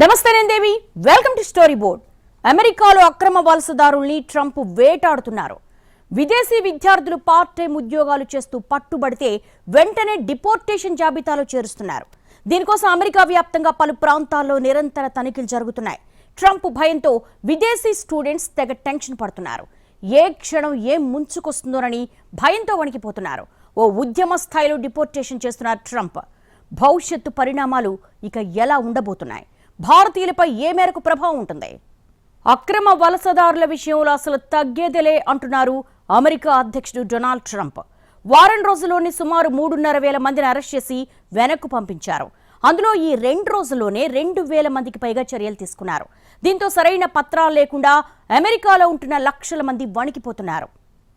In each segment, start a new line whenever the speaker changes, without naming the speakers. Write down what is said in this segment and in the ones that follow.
నమస్తే దేవి welcome to story board. అమెరికాలో అక్రమ వలసదారుల్ని ట్రంప్ వేటాడుతున్నారు. విదేశీ విద్యార్థులు పార్ట్ టైం ఉద్యోగాలు చేస్తూ పట్టుబడితే వెంటనే డిపోర్టేషన్ జాబితాలో చేరుస్తున్నారు. దీనికోసం అమెరికా వ్యాప్తంగా పలు ప్రాంతాల్లో నిరంతర తనిఖీలు జరుగుతున్నాయి. ట్రంప్ భయంతో విదేశీ స్టూడెంట్స్ తెగ టెన్షన్ పడుతున్నారు. ఏ క్షణం ఏం ముంచుకొస్తుందోనని భయంతో వణికిపోతున్నారు. ఓ ఉద్యమ స్థాయిలో డిపోర్టేషన్ చేస్తున్నారు ట్రంప్. భవిష్యత్తు పరిణామాలు ఇక ఎలా ఉండబోతున్నాయి? భారతీయులపై ఏ మేరకు ప్రభావం ఉంటుంది? అక్రమ వలసదారుల విషయంలో అసలు తగ్గేదిలే అంటున్నారు అమెరికా అధ్యక్షుడు డొనాల్డ్ ట్రంప్. వారం రోజుల్లోనే సుమారు 3,500 మందిని అరెస్ట్ చేసి వెనక్కు పంపించారు. అందులో ఈ 2 రోజుల్లోనే 2,000 మందికి పైగా చర్యలు తీసుకున్నారు. దీంతో సరైన పత్రాలు లేకుండా అమెరికాలో ఉంటున్న లక్షల మంది వణికిపోతున్నారు.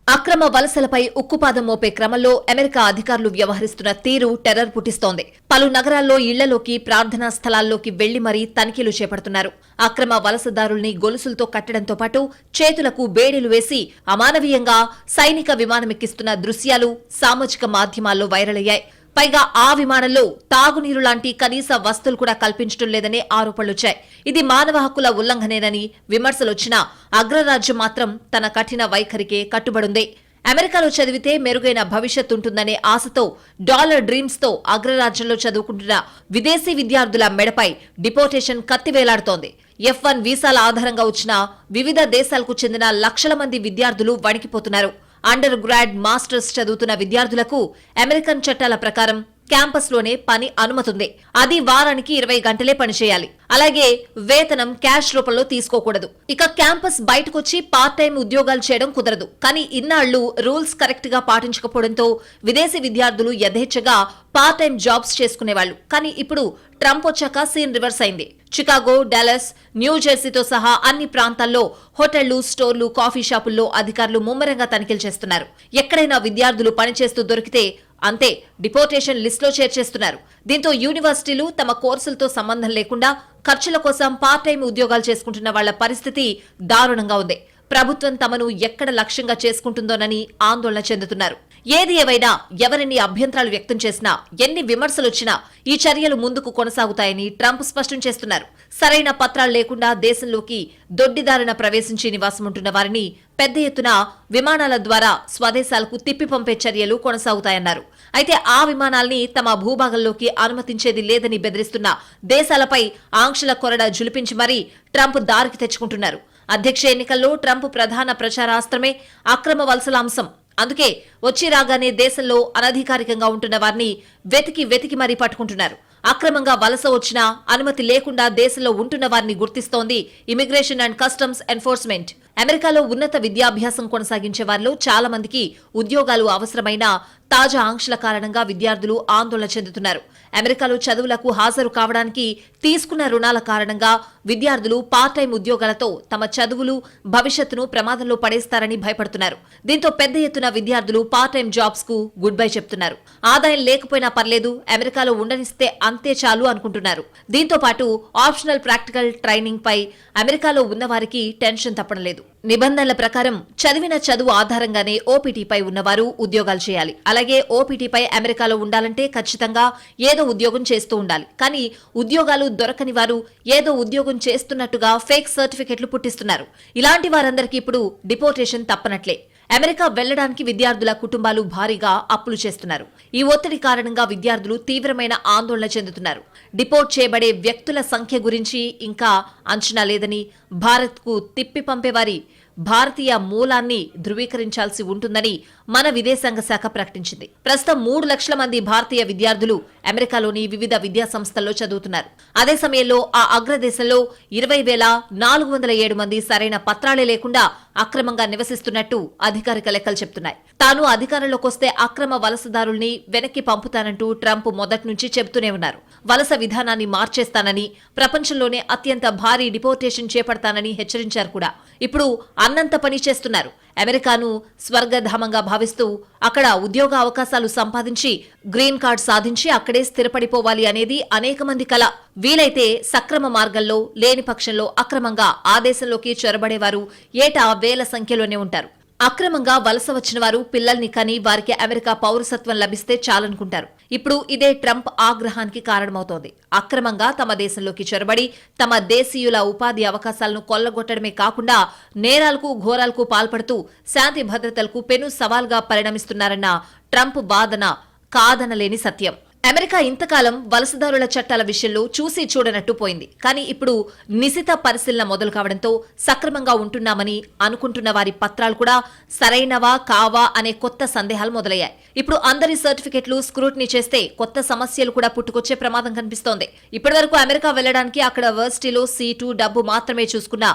అక్రమ వలసలపై ఉక్కుపాదం మోపే క్రమంలో అమెరికా అధికారులు వ్యవహరిస్తున్న తీరు టెర్రర్ పుట్టిస్తోంది. పలు నగరాల్లో ఇళ్లలోకి, ప్రార్థనా స్థలాల్లోకి వెళ్లి మరీ తనిఖీలు చేపడుతున్నారు. అక్రమ వలసదారుల్ని గొలుసులతో కట్టడంతో పాటు చేతులకు బేడీలు వేసి అమానవీయంగా సైనిక విమానమెక్కిస్తున్న దృశ్యాలు సామాజిక మాధ్యమాల్లో వైరల్ అయ్యాయి. పైగా ఆ విమానంలో తాగునీరు లాంటి కనీస వస్తువులు కూడా కల్పించడం లేదనే ఆరోపణలొచ్చాయి. ఇది మానవ హక్కుల ఉల్లంఘనేనని విమర్శలొచ్చినా అగ్రరాజ్యం మాత్రం తన కఠిన వైఖరికే కట్టుబడుంది. అమెరికాలో చదివితే మెరుగైన భవిష్యత్ ఉంటుందనే ఆశతో డాలర్ డ్రీమ్స్ తో అగ్రరాజ్యంలో చదువుకుంటున్న విదేశీ విద్యార్థుల మెడపై డిపోర్టేషన్ కత్తివేలాడుతోంది. F1 వీసాల ఆధారంగా వచ్చిన వివిధ దేశాలకు చెందిన లక్షల మంది విద్యార్థులు వణికిపోతున్నారు. అండర్ గ్రాడ్, మాస్టర్స్ చదువుతున్న విద్యార్థులకు అమెరికన్ చట్టాల ప్రకారం క్యాంపస్లోనే పని అనుమతుంది. అది వారానికి 20 గంటలే పనిచేయాలి. అలాగే వేతనం క్యాష్ రూపంలో తీసుకోకూడదు. ఇక క్యాంపస్ బయటకొచ్చి పార్ట్ టైం ఉద్యోగాలు చేయడం కుదరదు. కానీ ఇన్నాళ్లు రూల్స్ కరెక్ట్ గా పాటించకపోవడంతో విదేశీ విద్యార్థులు యథేచ్ఛగా పార్ట్ టైం జాబ్స్ చేసుకునేవాళ్లు. కానీ ఇప్పుడు ట్రంప్ వచ్చాక సీన్ రివర్స్ అయింది. చికాగో, డాలస్, న్యూ జెర్సీతో సహా అన్ని ప్రాంతాల్లో హోటళ్లు, స్టోర్లు, కాఫీ షాపుల్లో అధికారులు ముమ్మరంగా తనిఖీలు చేస్తున్నారు. ఎక్కడైనా విద్యార్థులు పనిచేస్తూ దొరికితే అంతే డిపోర్టేషన్ లిస్టులో చేర్చేస్తున్నారు. దీంతో యూనివర్సిటీలు తమ కోర్సులతో సంబంధం లేకుండా ఖర్చుల కోసం పార్ట్ టైం ఉద్యోగాలు చేసుకుంటున్న వాళ్ల పరిస్థితి దారుణంగా ఉంది. ప్రభుత్వం తమను ఎక్కడ లక్ష్యంగా చేసుకుంటుందోనని ఆందోళన చెందుతున్నారు. ఏది ఏవైనా ఎవరిని అభ్యంతరాలు వ్యక్తం చేసినా, ఎన్ని విమర్శలొచ్చినా ఈ చర్యలు ముందుకు కొనసాగుతాయని ట్రంప్ స్పష్టం చేస్తున్నారు. సరైన పత్రాలు లేకుండా దేశంలోకి దొడ్డిదారిన ప్రవేశించి నివాసముంటున్న వారిని పెద్ద ఎత్తున విమానాల ద్వారా స్వదేశాలకు తిప్పి పంపే చర్యలు కొనసాగుతాయన్నారు. అయితే ఆ విమానాల్ని తమ భూభాగంలోకి అనుమతించేది లేదని బెదిరిస్తున్న దేశాలపై ఆంక్షల కొరడ జులిపించి మరీ ట్రంప్ దారికి తెచ్చుకుంటున్నారు. అధ్యక్ష ఎన్నికల్లో ట్రంప్ ప్రధాన ప్రచారాస్త్రమే అక్రమ వలసల అంశం. అందుకే వచ్చి రాగానే దేశంలో అనధికారికంగా ఉంటున్న వారిని వెతికి మరీ పట్టుకుంటున్నారు. అక్రమంగా వలస వచ్చినా అనుమతి లేకుండా దేశంలో ఉంటున్న వారిని గుర్తిస్తోంది ఇమిగ్రేషన్ అండ్ కస్టమ్స్ ఎన్ఫోర్స్మెంట్. అమెరికాలో ఉన్నత విద్యాభ్యాసం కొనసాగించే వారిలో చాలా మందికి ఉద్యోగాలు అవసరమైన తాజా ఆంక్షల కారణంగా విద్యార్థులు ఆందోళన చెందుతున్నారు. అమెరికాలో చదువులకు హాజరు కావడానికి తీసుకున్న రుణాల కారణంగా విద్యార్థులు పార్ట్ టైం ఉద్యోగాలతో తమ చదువులు, భవిష్యత్తును ప్రమాదంలో పడేస్తారని భయపడుతున్నారు. దీంతో పెద్ద ఎత్తున విద్యార్థులు పార్ట్ టైం జాబ్స్ కు గుడ్ బై చెప్తున్నారు. ఆదాయం లేకపోయినా పర్లేదు, అమెరికాలో ఉండనిస్తే అంతే చాలు అనుకుంటున్నారు. దీంతో పాటు ఆప్షనల్ ప్రాక్టికల్ ట్రైనింగ్ పై అమెరికాలో ఉన్నవారికి టెన్షన్ తప్పడం లేదు. నిబంధనల ప్రకారం చదివిన చదువు ఆధారంగానే ఓపీటీపై ఉన్నవారు ఉద్యోగాలు చేయాలి. అలాగే ఓపీటీపై అమెరికాలో ఉండాలంటే ఖచ్చితంగా ఏదో ఉద్యోగం చేస్తూ ఉండాలి. కానీ ఉద్యోగాలు దొరకని వారు ఏదో ఉద్యోగం చేస్తున్నట్టుగా ఫేక్ సర్టిఫికెట్లు పుట్టిస్తున్నారు. ఇలాంటి వారందరికీ ఇప్పుడు డిపోర్టేషన్ తప్పనట్లే. అమెరికా వెళ్లడానికి విద్యార్థుల కుటుంబాలు భారీగా అప్పులు చేస్తున్నారు. ఈ ఒత్తిడి కారణంగా విద్యార్థులు తీవ్రమైన ఆందోళన చెందుతున్నారు. డిపోర్ట్ చేయబడే వ్యక్తుల సంఖ్య గురించి ఇంకా అంచనా లేదని, భారత్కు తిప్పి పంపేవారి భారతీయ మూలాన్ని ధృవీకరించాల్సి ఉంటుందని మన విదేశాంగ శాఖ ప్రకటించింది. ప్రస్తుతం 3 లక్షల మంది భారతీయ విద్యార్థులు అమెరికాలోని వివిధ విద్యా సంస్థల్లో చదువుతున్నారు. అదే సమయంలో ఆ అగ్రదేశంలో 20,407 మంది సరైన పత్రాలే లేకుండా అక్రమంగా నివసిస్తున్నట్టు అధికారిక లెక్కలు చెబుతున్నాయి. తాను అధికారంలోకి వస్తే అక్రమ వలసదారుల్ని వెనక్కి పంపుతానంటూ ట్రంప్ మొదటి నుంచి చెబుతూనే ఉన్నారు. వలస విధానాన్ని మార్చేస్తానని, ప్రపంచంలోనే అత్యంత భారీ డిపోర్టేషన్ చేపడతానని హెచ్చరించారు కూడా. ఇప్పుడు అన్నంత పని చేస్తున్నారు. అమెరికాను స్వర్గధామంగా భావిస్తూ అక్కడ ఉద్యోగ అవకాశాలు సంపాదించి గ్రీన్ కార్డ్ సాధించి అక్కడే స్థిరపడిపోవాలి అనేది అనేక మంది కల. వీలైతే సక్రమ మార్గంలో, లేని పక్షంలో అక్రమంగా ఆ దేశంలోకి చొరబడేవారు ఏటా వేల సంఖ్యలోనే ఉంటారు. అక్రమంగా వలస వచ్చిన వారు పిల్లల్ని కని వారికి అమెరికా పౌరసత్వం లభిస్తే చాలనుకుంటారు. ఇప్పుడు ఇదే ట్రంప్ ఆగ్రహానికి కారణమవుతోంది. అక్రమంగా తమ దేశంలోకి చొరబడి తమ దేశీయుల ఉపాధి అవకాశాలను కొల్లగొట్టడమే కాకుండా నేరాలకు ఘోరాలకు పాల్పడుతూ శాంతి భద్రతలకు పెను సవాల్గా పరిణమిస్తున్నారన్న ట్రంప్ వాదన కాదనలేని సత్యం. అమెరికా ఇంతకాలం వలసదారుల చట్టాల విషయంలో చూసి చూడనట్టు పోయింది. కానీ ఇప్పుడు నిశిత పరిశీలన మొదలు కావడంతో సక్రమంగా ఉంటున్నామని అనుకుంటున్న వారి పత్రాలు కూడా సరైనవా కావా అనే కొత్త సందేహాలు మొదలయ్యాయి. ఇప్పుడు అందరి సర్టిఫికెట్లు స్క్రూటినీ చేస్తే కొత్త సమస్యలు కూడా పుట్టుకొచ్చే ప్రమాదం కనిపిస్తోంది. ఇప్పటివరకు అమెరికా వెళ్లడానికి అక్కడ వర్సిటీలో సీటు డబ్బు మాత్రమే చూసుకున్న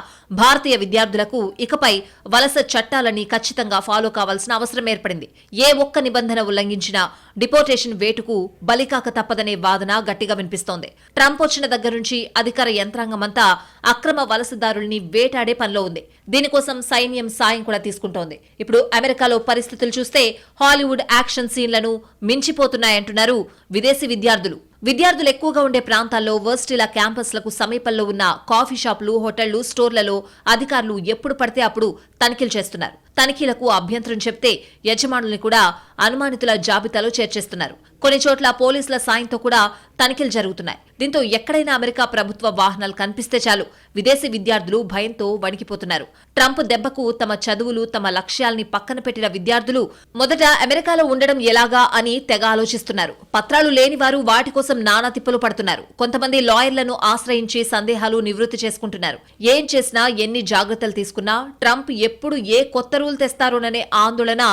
భారతీయ విద్యార్థులకు ఇకపై వలస చట్టాలని ఖచ్చితంగా ఫాలో కావాల్సిన అవసరం ఏర్పడింది. ఏ ఒక్క నిబంధన ఉల్లంఘించినా డిపోర్టేషన్ వేటుకు బలికాక తప్పదనే వాదన గట్టిగా వినిపిస్తోంది. ట్రంప్ వచ్చిన దగ్గర నుంచి అధికార యంత్రాంగమంతా అక్రమ వలసదారుల్ని వేటాడే పనిలో ఉంది. దీనికోసం సైన్యం సాయం కూడా తీసుకుంటోంది. ఇప్పుడు అమెరికాలో పరిస్థితులు చూస్తే హాలీవుడ్ యాక్షన్ సీన్లను మించిపోతున్నాయంటున్నారు విదేశీ విద్యార్థులు. విద్యార్థులు ఎక్కువగా ఉండే ప్రాంతాల్లో వర్సిటీల క్యాంపస్లకు సమీపంలో ఉన్న కాఫీ షాపులు, హోటళ్లు, స్టోర్లలో అధికారులు ఎప్పుడు పడితే అప్పుడు తనిఖీలు చేస్తున్నారు. తనిఖీలకు అభ్యంతరం చెప్తే యజమానుల్ని కూడా అనుమానితుల జాబితాలో చేర్చేస్తున్నారు. కొన్ని చోట్ల పోలీసుల సాయంతో కూడా తనిఖీలు జరుగుతున్నాయి. దీంతో ఎక్కడైనా అమెరికా ప్రభుత్వ వాహనాలు కనిపిస్తే చాలు విదేశీ విద్యార్థులు భయంతో వణికిపోతున్నారు. ట్రంప్ దెబ్బకు తమ చదువులు, తమ లక్ష్యాల్ని పక్కన పెట్టిన విద్యార్థులు మొదట అమెరికాలో ఉండడం ఎలాగా అని తెగ ఆలోచిస్తున్నారు. పత్రాలు లేని వారు వాటి కోసం నానా తిప్పలు పడుతున్నారు. కొంతమంది లాయర్లను ఆశ్రయించి సందేహాలు నివృత్తి చేసుకుంటున్నారు. ఏం చేసినా, ఎన్ని జాగ్రత్తలు తీసుకున్నా ట్రంప్ ఎప్పుడు ఏ కొత్త రూల్ తెస్తారోననే ఆందోళన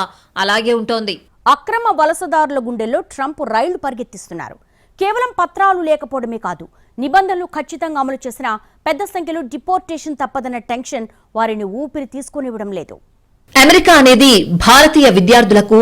అలాగే ఉంటోంది.
అక్రమ వలసదారుల గుండెల్లో ట్రంప్ రైళ్లు పరిగెత్తిస్తున్నారు. కేవలం పత్రాలు లేకపోవడమే కాదు, నిబంధనలు ఖచ్చితంగా అమలు చేసినా పెద్ద సంఖ్యలో డిపోర్టేషన్ తప్పదన్న టెన్షన్ వారిని ఊపిరి తీసుకునివ్వడం లేదు.
అమెరికా అనేది భారతీయ విద్యార్థులకు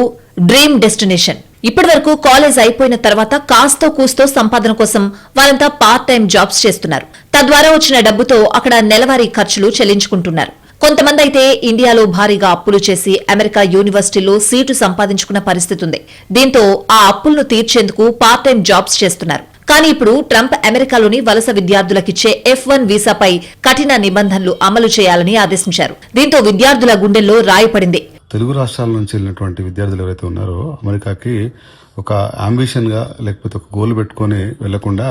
డ్రీమ్ డెస్టినేషన్. ఇప్పటివరకు కాలేజ్ అయిపోయిన తర్వాత కాస్తో కూస్తో సంపాదన కోసం వారంతా పార్ట్ టైం జాబ్స్ చేస్తున్నారు. తద్వారా వచ్చిన డబ్బుతో అక్కడ నెలవారీ ఖర్చులు చెల్లించుకుంటున్నారు. కొంతమంది అయితే ఇండియాలో భారీగా అప్పులు చేసి అమెరికా యూనివర్సిటీలో సీటు సంపాదించుకున్న పరిస్థితి ఉంది. దీంతో ఆ అప్పులను తీర్చేందుకు పార్ట్ టైం జాబ్స్ చేస్తున్నారు. కానీ ఇప్పుడు ట్రంప్ అమెరికాలోని వలస విద్యార్థులకిచ్చే F1 వీసాపై కఠిన నిబంధనలు అమలు చేయాలని ఆదేశించారు. దీంతో విద్యార్థుల గుండెల్లో రాయపడింది.
తెలుగు రాష్ట్రాల నుంచి వెళ్ళినటువంటి విద్యార్థులు ఎవరైతే ఉన్నారో అమెరికాకి ఒక అంబిషన్ గా లేకపోతే ఒక గోల్ పెట్టుకొని వెళ్లకుండా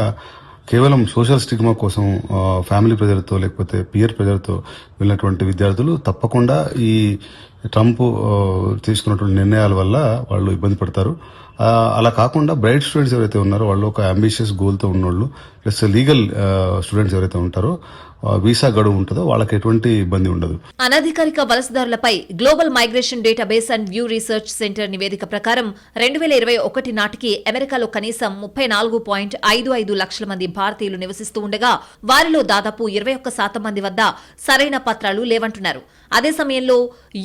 కేవలం సోషల్ స్టిగ్మా కోసం ఫ్యామిలీ ప్రెజర్తో లేకపోతే పియర్ ప్రెజర్తో వెళ్ళినటువంటి విద్యార్థులు తప్పకుండా ఈ ట్రంప్ తీసుకున్నటువంటి నిర్ణయాల వల్ల వాళ్ళు ఇబ్బంది పడతారు. అలా కాకుండా బ్రైట్ స్టూడెంట్స్ ఎవరైతే ఉన్నారో వాళ్ళు ఒక అంబిషియస్ గోల్తో ఉన్నోళ్ళు ప్లస్ లీగల్ స్టూడెంట్స్ ఎవరైతే ఉంటారో వీసా గడువు ఉంటుందో వాళ్ళకి ఎటువంటి ఇబ్బంది ఉండదు.
అనధికారిక వలసదారులపై global migration database and Pew Research Center నివేదిక ప్రకారం 2021 నాటికి అమెరికాలో కనీసం 34.55 లక్షల మంది భారతీయులు నివసిస్తూ ఉండగా వారిలో దాదాపు 21% మంది వద్ద సరైన పత్రాలు లేవంటున్నారు. అదే సమయంలో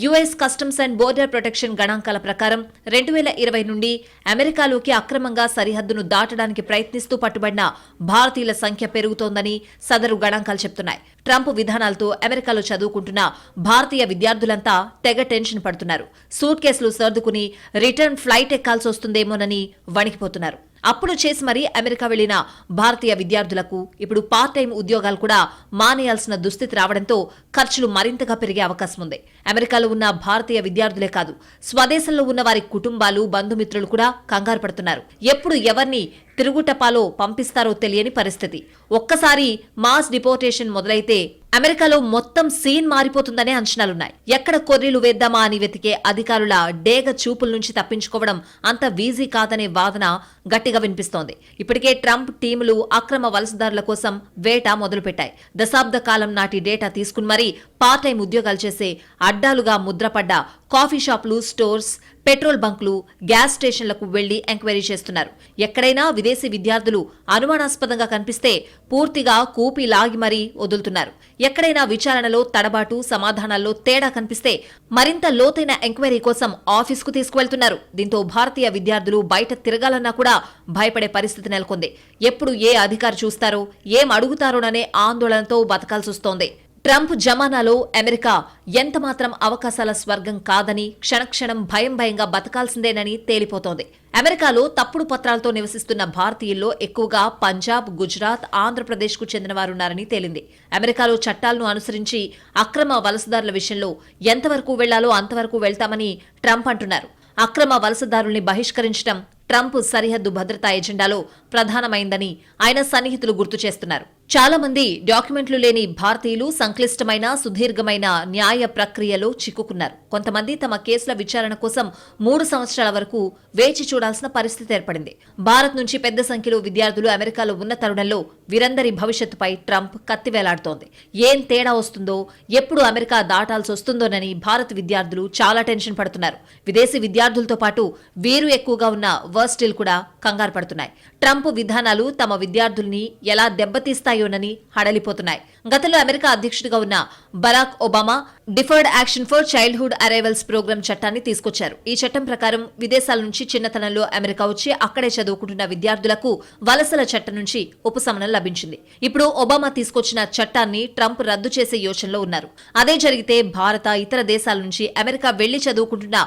US customs and border protection గణాంకాల ప్రకారం 2020 నుండి అమెరికాలోకి అక్రమంగా సరిహద్దును దాటడానికి ప్రయత్నిస్తూ పట్టుబడిన భారతీయుల సంఖ్య పెరుగుతోందని సదరు గణాంకాలు చెప్తున్నాయి. ట్రంప్ విధానాలతో అమెరికాలో చదువుకుంటున్న భారతీయ విద్యార్థులంతా తెగ టెన్షన్ పడుతున్నారు. సూట్ కేసులు సర్దుకుని రిటర్న్ ఫ్లైట్ ఎక్కాల్సి వస్తుందేమోనని వణికిపోతున్నారు. అప్పుడు చేసి మరీ అమెరికా వెళ్లిన భారతీయ విద్యార్థులకు ఇప్పుడు పార్ట్ టైం ఉద్యోగాలు కూడా మానేయాల్సిన దుస్థితి రావడంతో ఖర్చులు మరింతగా పెరిగే అవకాశం ఉంది. అమెరికాలో ఉన్న భారతీయ విద్యార్థులే కాదు, స్వదేశంలో ఉన్న వారి కుటుంబాలు, బంధుమిత్రులు కూడా కంగారు పడుతున్నారు. ఎప్పుడు ఎవరిని తిరుగుటపాలో పంపిస్తారో తెలియని పరిస్థితి. ఒక్కసారి మాస్ డిపోర్టేషన్ మొదలైతే అమెరికాలో మొత్తం సీన్ మారిపోతుందనే అంచనాలున్నాయి. ఎక్కడ కొర్రీలు వేద్దామా అని వెతికే అధికారుల డేగ చూపుల నుంచి తప్పించుకోవడం అంత వీజీ కాదనే వాదన గట్టిగా వినిపిస్తోంది. ఇప్పటికే ట్రంప్ టీములు అక్రమ వలసదారుల కోసం వేట మొదలుపెట్టాయి. దశాబ్ద కాలం నాటి డేటా తీసుకుని మరీ పార్ట్ టైం ఉద్యోగాలు చేసే అడ్డాలుగా ముద్రపడ్డ కాఫీ షాపులు, స్టోర్స్, పెట్రోల్ బంకులు, గ్యాస్ స్టేషన్లకు వెళ్లి ఎంక్వైరీ చేస్తున్నారు. ఎక్కడైనా విదేశీ విద్యార్థులు అనుమానాస్పదంగా కనిపిస్తే పూర్తిగా కూపి లాగి మరీ వదులుతున్నారు. ఎక్కడైనా విచారణలో తడబాటు, సమాధానాల్లో తేడా కనిపిస్తే మరింత లోతైన ఎంక్వైరీ కోసం ఆఫీసుకు తీసుకువెళ్తున్నారు. దీంతో భారతీయ విద్యార్థులు బయట తిరగాలన్నా కూడా భయపడే పరిస్థితి నెలకొంది. ఎప్పుడు ఏ అధికారి చూస్తారో, ఏం అడుగుతారోననే ఆందోళనతో బతకాల్సొస్తోంది. ట్రంప్ జమానాలో అమెరికా ఎంతమాత్రం అవకాశాల స్వర్గం కాదని, క్షణక్షణం భయంగా బతకాల్సిందేనని తేలిపోతోంది. అమెరికాలో తప్పుడు పత్రాలతో నివసిస్తున్న భారతీయుల్లో ఎక్కువగా పంజాబ్, గుజరాత్, ఆంధ్రప్రదేశ్కు చెందినవారున్నారని తేలింది. అమెరికాలో చట్టాలను అనుసరించి అక్రమ వలసదారుల విషయంలో ఎంతవరకు వెళ్లాలో అంతవరకు వెళ్తామని ట్రంప్ అంటున్నారు. అక్రమ వలసదారుల్ని బహిష్కరించడం ట్రంప్ సరిహద్దు భద్రతా ఎజెండాలో ప్రధానమైందని ఆయన సన్నిహితులు గుర్తు చేస్తున్నారు. చాలా మంది డాక్యుమెంట్లు లేని భారతీయులు సంక్లిష్టమైన, సుదీర్ఘమైన న్యాయ ప్రక్రియలో చిక్కుకున్నారు. కొంతమంది తమ కేసుల విచారణ కోసం 3 సంవత్సరాల వరకు వేచి చూడాల్సిన పరిస్థితి ఏర్పడింది. భారత్ నుంచి పెద్ద సంఖ్యలో విద్యార్థులు అమెరికాలో ఉన్న తరుణంలో వీరందరి భవిష్యత్తుపై ట్రంప్ కత్తి వేలాడుతోంది. ఏం తేడా వస్తుందో, ఎప్పుడు అమెరికా దాటాల్సి వస్తుందోనని భారత్ విద్యార్థులు చాలా టెన్షన్ పడుతున్నారు. విదేశీ విద్యార్థులతో పాటు వీరు ఎక్కువగా ఉన్న వర్సిటీలు కూడా కంగారు పడుతున్నాయి. ట్రంప్ విధానాలు తమ విద్యార్థుల్ని ఎలా దెబ్బతీస్తాయోనని హడలిపోతున్నాయి. గతంలో అమెరికా అధ్యక్షుడిగా ఉన్న Barack Obama deferred action for childhood arrivals program చట్టాన్ని తీసుకొచ్చారు. ఈ చట్టం ప్రకారం విదేశాల నుంచి చిన్నతనంలో అమెరికా వచ్చి అక్కడే చదువుకుంటున్న విద్యార్థులకు వలసల చట్టం నుంచి ఉపశమనం లభించింది. ఇప్పుడు ఒబామా తీసుకొచ్చిన చట్టాన్ని ట్రంప్ రద్దు చేసే యోచనలో ఉన్నారు. అదే జరిగితే భారత, ఇతర దేశాల నుంచి అమెరికా వెళ్లి చదువుకుంటున్న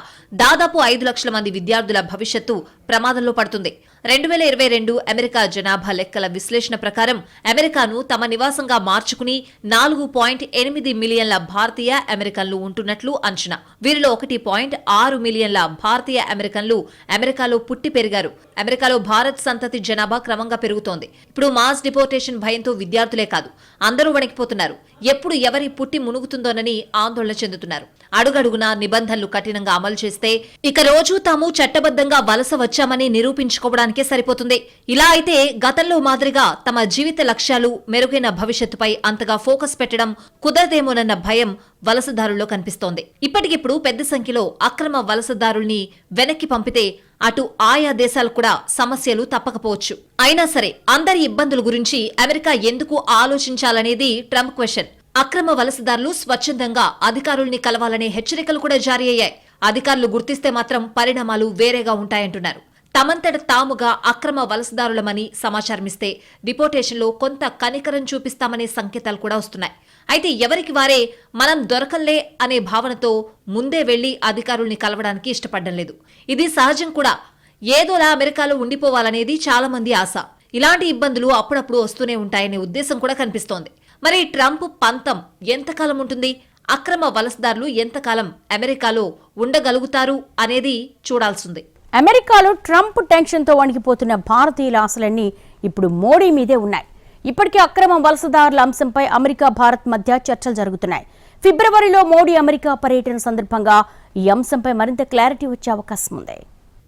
దాదాపు 5 లక్షల మంది విద్యార్థుల భవిష్యత్తు ప్రమాదంలో పడుతుంది. 2022 అమెరికా జనాభా లెక్కల విశ్లేషణ ప్రకారం అమెరికాను తమ నివాసంగా మార్చుకుని 4.8 మిలియన్ల భారతీయ అమెరికన్లు ఉంటున్నట్లు అంచనా. వీరిలో 1.6 మిలియన్ల భారతీయ అమెరికన్లు అమెరికాలో పుట్టి పెరిగారు. అమెరికాలో భారత్ సంతతి జనాభా క్రమంగా పెరుగుతోంది. ఇప్పుడు మాస్ డిపోర్టేషన్ భయంతో విద్యార్థులే కాదు, అందరూ వణికిపోతున్నారు. ఎప్పుడు ఎవరి పుట్టి మునుగుతుందోనని ఆందోళన చెందుతున్నారు. అడుగడుగునా నిబంధనలు కఠినంగా అమలు చేస్తే ఇక రోజు తాము చట్టబద్ధంగా వలస వచ్చామని నిరూపించుకోవడానికే సరిపోతుంది. ఇలా అయితే గతంలో మాదిరిగా తమ జీవిత లక్ష్యాలు, మెరుగైన భవిష్యత్తుపై అంతగా ఫోకస్ పెట్టడం కుదరదేమోనన్న భయం వలసదారుల్లో కనిపిస్తోంది. ఇప్పటికిప్పుడు పెద్ద సంఖ్యలో అక్రమ వలసదారుల్ని వెనక్కి పంపితే అటు ఆయా దేశాలు కూడా సమస్యలు తప్పకపోవచ్చు. అయినా సరే అందరి ఇబ్బందుల గురించి అమెరికా ఎందుకు ఆలోచించాలనేది ట్రంప్ క్వశ్చన్. అక్రమ వలసదారులు స్వచ్ఛందంగా అధికారుల్ని కలవాలనే హెచ్చరికలు కూడా జారీ అయ్యాయి. అధికారులు గుర్తిస్తే మాత్రం పరిణామాలు వేరేగా ఉంటాయంటున్నారు. తమంతట తాముగా అక్రమ వలసదారులమని సమాచారమిస్తే డిపోర్టేషన్లో కొంత కనికరం చూపిస్తామనే సంకేతాలు కూడా వస్తున్నాయి. అయితే ఎవరికి వారే మనం దొరకలే అనే భావనతో ముందే వెళ్లి అధికారుల్ని కలవడానికి ఇష్టపడడం లేదు. ఇది సహజం కూడా. ఏదోలా అమెరికాలో ఉండిపోవాలనేది చాలా మంది ఆశ. ఇలాంటి ఇబ్బందులు అప్పుడప్పుడు వస్తూనే ఉంటాయనే ఉద్దేశం కూడా కనిపిస్తోంది. మరి ట్రంప్ పంతం ఎంతకాలం ఉంటుంది? అక్రమ వలసదారులు ఎంతకాలం అమెరికాలో ఉండగలుగుతారు అనేది చూడాల్సింది.
అమెరికాలో ట్రంప్ టెన్షన్తో వణికిపోతున్న భారతీయుల ఆశలన్నీ ఇప్పుడు మోడీ మీదే ఉన్నాయి. ఇప్పటికే అక్రమ వలసదారుల అంశంపై అమెరికా, భారత్ మధ్య చర్చలు జరుగుతున్నాయి. ఫిబ్రవరిలో మోడీ అమెరికా పర్యటన సందర్భంగా ఈ అంశంపై మరింత క్లారిటీ వచ్చే అవకాశం ఉంది.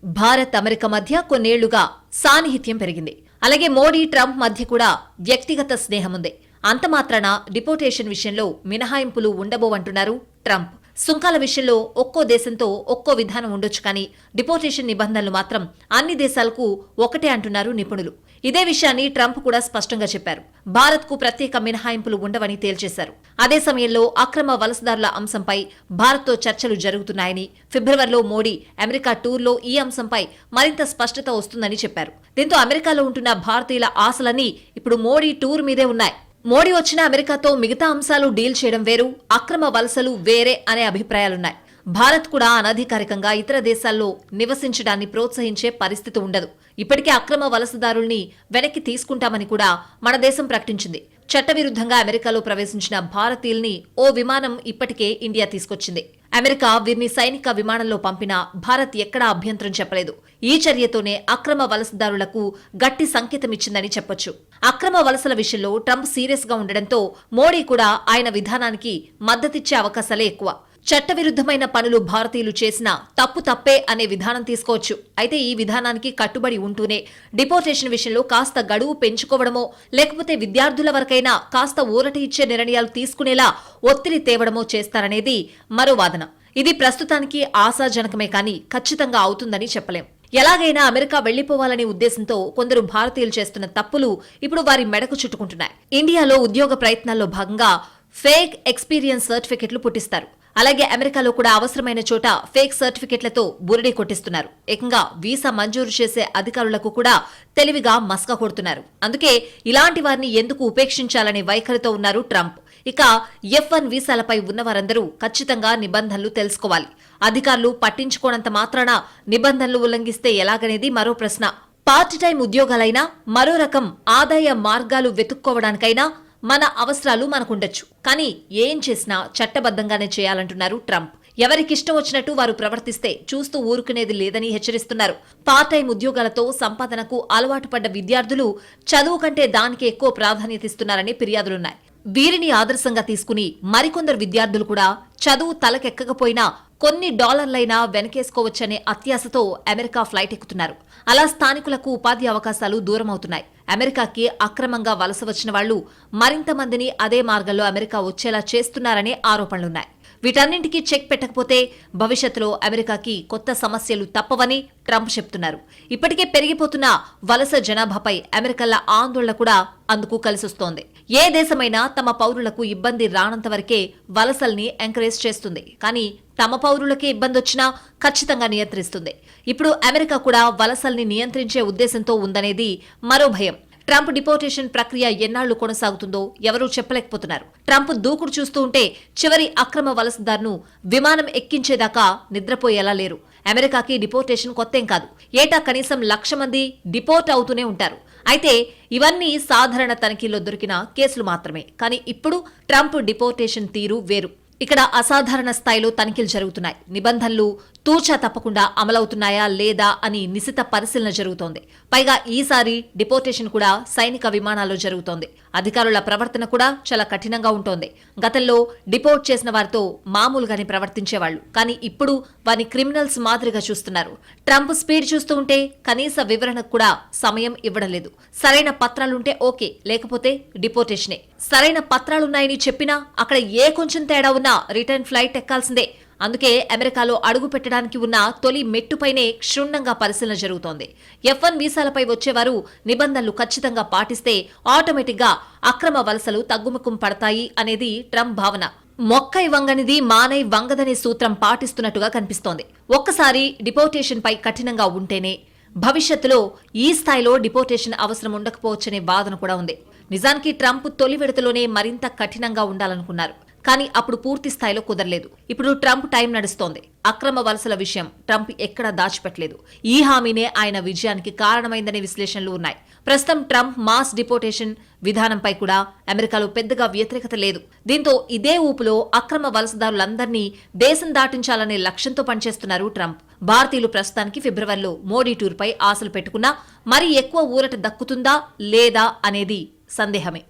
భారత్, అమెరికా మధ్య కొన్నేళ్లుగా సాన్నిహిత్యం పెరిగింది. అలాగే మోడీ, ట్రంప్ మధ్య కూడా వ్యక్తిగత స్నేహం ఉంది. అంతమాత్రాన డిపోర్టేషన్ విషయంలో మినహాయింపులు ఉండబోవంటున్నారు ట్రంప్. సుంకాల విషయంలో ఒక్కో దేశంతో ఒక్కో విధానం ఉండొచ్చు, కానీ డిపోర్టేషన్ నిబంధనలు మాత్రం అన్ని దేశాలకు ఒకటే అంటున్నారు నిపుణులు. ఇదే విషయాన్ని ట్రంప్ కూడా స్పష్టంగా చెప్పారు. భారత్కు ప్రత్యేక మినహాయింపులు ఉండవని తేల్చేశారు. అదే సమయంలో అక్రమ వలసదారుల అంశంపై భారత్తో చర్చలు జరుగుతున్నాయని, ఫిబ్రవరిలో మోడీ అమెరికా టూర్లో ఈ అంశంపై మరింత స్పష్టత వస్తుందని చెప్పారు. దీంతో అమెరికాలో ఉంటున్న భారతీయుల ఆశలన్నీ ఇప్పుడు మోడీ టూర్ మీదే ఉన్నాయి. మోడీ వచ్చిన అమెరికాతో మిగతా అంశాలు డీల్ చేయడం వేరు, అక్రమ వలసలు వేరే అనే అభిప్రాయాలున్నాయి. భారత్ కూడా అనధికారికంగా ఇతర దేశాల్లో నివసించడాన్ని ప్రోత్సహించే పరిస్థితి ఉండదు. ఇప్పటికే అక్రమ వలసదారుల్ని వెనక్కి తీసుకుంటామని కూడా మన దేశం ప్రకటించింది. చట్టవిరుద్ధంగా అమెరికాలో ప్రవేశించిన భారతీయుల్ని ఓ విమానం ఇప్పటికే ఇండియా తీసుకొచ్చింది. అమెరికా వీరిని సైనిక విమానంలో పంపినా భారత్ ఎక్కడా అభ్యంతరం చెప్పలేదు. ఈ చర్యతోనే అక్రమ వలసదారులకు గట్టి సంకేతమిచ్చిందని చెప్పొచ్చు. అక్రమ వలసల విషయంలో ట్రంప్ సీరియస్ గా ఉండడంతో మోడీ కూడా ఆయన విధానానికి మద్దతిచ్చే అవకాశాలే ఎక్కువ. చట్టవిరుద్ధమైన పనులు భారతీయులు చేసినా తప్పే అనే విధానం తీసుకోవచ్చు. అయితే ఈ విధానానికి కట్టుబడి ఉంటూనే డిపోర్టేషన్ విషయంలో కాస్త గడువు పెంచుకోవడమో, లేకపోతే విద్యార్థుల వరకైనా కాస్త ఊరట ఇచ్చే నిర్ణయాలు తీసుకునేలా ఒత్తిడి తేవడమో చేస్తారనేది మరో వాదన. ఇది ప్రస్తుతానికి ఆశాజనకమే, కానీ ఖచ్చితంగా అవుతుందని చెప్పలేం. ఎలాగైనా అమెరికా వెళ్లిపోవాలనే ఉద్దేశంతో కొందరు భారతీయులు చేస్తున్న తప్పులు ఇప్పుడు వారి మెడకు చుట్టుకుంటున్నాయి. ఇండియాలో ఉద్యోగ ప్రయత్నాల్లో భాగంగా ఫేక్ ఎక్స్పీరియన్స్ సర్టిఫికెట్లు పుట్టిస్తారు. అలాగే అమెరికాలో కూడా అవసరమైన చోట ఫేక్ సర్టిఫికెట్లతో బురిడి కొట్టిస్తున్నారు. ఏకంగా వీసా మంజూరు చేసే అధికారులకు కూడా తెలివిగా మస్క కొడుతున్నారు. అందుకే ఇలాంటి వారిని ఎందుకు ఉపేక్షించాలనే వైఖరితో ఉన్నారు ట్రంప్. ఇక F1 వీసాలపై ఉన్నవారందరూ ఖచ్చితంగా నిబంధనలు తెలుసుకోవాలి. అధికారులు పట్టించుకోనంత మాత్రాన నిబంధనలు ఉల్లంఘిస్తే ఎలాగనేది మరో ప్రశ్న. పార్ట్ టైం ఉద్యోగాలైనా, మరో రకం ఆదాయ మార్గాలు వెతుక్కోవడానికైనా మన అవసరాలు మనకుండొచ్చు. కానీ ఏం చేసినా చట్టబద్ధంగానే చేయాలంటున్నారు ట్రంప్. ఎవరికిష్టం వచ్చినట్టు వారు ప్రవర్తిస్తే చూస్తూ ఊరుకునేది లేదని హెచ్చరిస్తున్నారు. పార్ట్ టైం ఉద్యోగాలతో సంపాదనకు అలవాటు పడ్డ విద్యార్థులు చదువు కంటే దానికి ఎక్కువ ప్రాధాన్యత ఇస్తున్నారని ఫిర్యాదులున్నాయి. వీరిని ఆదర్శంగా తీసుకుని మరికొందరు విద్యార్థులు కూడా చదువు తలకెక్కకపోయినా కొన్ని డాలర్లైనా వెనకేసుకోవచ్చనే అత్యాశతో అమెరికా ఫ్లైట్ ఎక్కుతున్నారు. అలా స్థానికులకు ఉపాధి అవకాశాలు దూరమవుతున్నాయి. అమెరికాకి అక్రమంగా వలస వచ్చిన వాళ్లు మరింత మందిని అదే మార్గంలో అమెరికా వచ్చేలా చేస్తున్నారనే ఆరోపణలున్నాయి. వీటన్నింటికీ చెక్ పెట్టకపోతే భవిష్యత్తులో అమెరికాకి కొత్త సమస్యలు తప్పవని ట్రంప్ చెప్తున్నారు. ఇప్పటికే పెరిగిపోతున్న వలస జనాభాపై అమెరికన్ల ఆందోళన కూడా అందుకు కలిసొస్తోంది. ఏ దేశమైనా తమ పౌరులకు ఇబ్బంది రానంత వరకే వలసల్ని ఎంకరేజ్ చేస్తుంది. కానీ తమ పౌరులకే ఇబ్బందొచ్చినా ఖచ్చితంగా నియంత్రిస్తుంది. ఇప్పుడు అమెరికా కూడా వలసల్ని నియంత్రించే ఉద్దేశంతో ఉందనేది మరో భయం. ట్రంప్ డిపోర్టేషన్ ప్రక్రియ ఎన్నాళ్లు కొనసాగుతుందో ఎవరూ చెప్పలేకపోతున్నారు. ట్రంప్ దూకుడు చూస్తూ ఉంటే చివరి అక్రమ వలసదారును విమానం ఎక్కించేదాకా నిద్రపోయేలా లేరు. అమెరికాకి డిపోర్టేషన్ కొత్తేం కాదు. ఏటా కనీసం 1,00,000 మంది డిపోర్ట్ అవుతూనే ఉంటారు. అయితే ఇవన్నీ సాధారణ తనిఖీల్లో దొరికిన కేసులు మాత్రమే. కానీ ఇప్పుడు ట్రంప్ డిపోర్టేషన్ తీరు వేరు. ఇక్కడ అసాధారణ స్థాయిలో తనిఖీలు జరుగుతున్నాయి. నిబంధనలు తూచా తప్పకుండా అమలవుతున్నాయా లేదా అని నిశిత పరిశీలన జరుగుతోంది. పైగా ఈసారి డిపోర్టేషన్ కూడా సైనిక విమానాల్లో జరుగుతోంది. అధికారుల ప్రవర్తన కూడా చాలా కఠినంగా ఉంటోంది. గతంలో డిపోర్ట్ చేసిన వారితో మామూలుగానే ప్రవర్తించేవాళ్లు. కానీ ఇప్పుడు వారిని క్రిమినల్స్ మాదిరిగా చూస్తున్నారు. ట్రంప్ స్పీడ్ చూస్తూ ఉంటే కనీస వివరణకు కూడా సమయం ఇవ్వడం లేదు. సరైన పత్రాలుంటే ఓకే, లేకపోతే డిపోర్టేషనే. సరైన పత్రాలున్నాయని చెప్పినా అక్కడ ఏ కొంచెం తేడా ఉన్నా రిటర్న్ ఫ్లైట్ ఎక్కాల్సిందే. అందుకే అమెరికాలో అడుగు పెట్టడానికి ఉన్న తొలి మెట్టుపైనే క్షుణ్ణంగా పరిశీలన జరుగుతోంది. F1 వీసాలపై వచ్చేవారు నిబంధనలు ఖచ్చితంగా పాటిస్తే ఆటోమేటిక్గా అక్రమ వలసలు తగ్గుముఖం పడతాయి అనేది ట్రంప్ భావన. మొక్కై వంగనిది మానై వంగదనే సూత్రం పాటిస్తున్నట్టుగా కనిపిస్తోంది. ఒక్కసారి డిపోర్టేషన్ పై కఠినంగా ఉంటేనే భవిష్యత్తులో ఈ స్థాయిలో డిపోర్టేషన్ అవసరం ఉండకపోవచ్చనే వాదన కూడా ఉంది. నిజానికి ట్రంప్ తొలి విడతలోనే మరింత కఠినంగా ఉండాలనుకున్నారు. కానీ అప్పుడు పూర్తి స్థాయిలో కుదరలేదు. ఇప్పుడు ట్రంప్ టైం నడుస్తోంది. అక్రమ వలసల విషయం ట్రంప్ ఎక్కడా దాచిపెట్టలేదు. ఈ హామీనే ఆయన విజయానికి కారణమైందనే విశ్లేషణలు ఉన్నాయి. ప్రస్తుతం ట్రంప్ మాస్ డిపోర్టేషన్ విధానంపై కూడా అమెరికాలో పెద్దగా వ్యతిరేకత లేదు. దీంతో ఇదే ఊపులో అక్రమ వలసదారులందరినీ దేశం దాటించాలనే లక్ష్యంతో పనిచేస్తున్నారు ట్రంప్. భారతీయులు ప్రస్తుతానికి ఫిబ్రవరిలో మోడీ టూర్పై ఆశలు పెట్టుకున్నా మరి ఎక్కువ ఊరట దక్కుతుందా లేదా అనేది సందేహమే.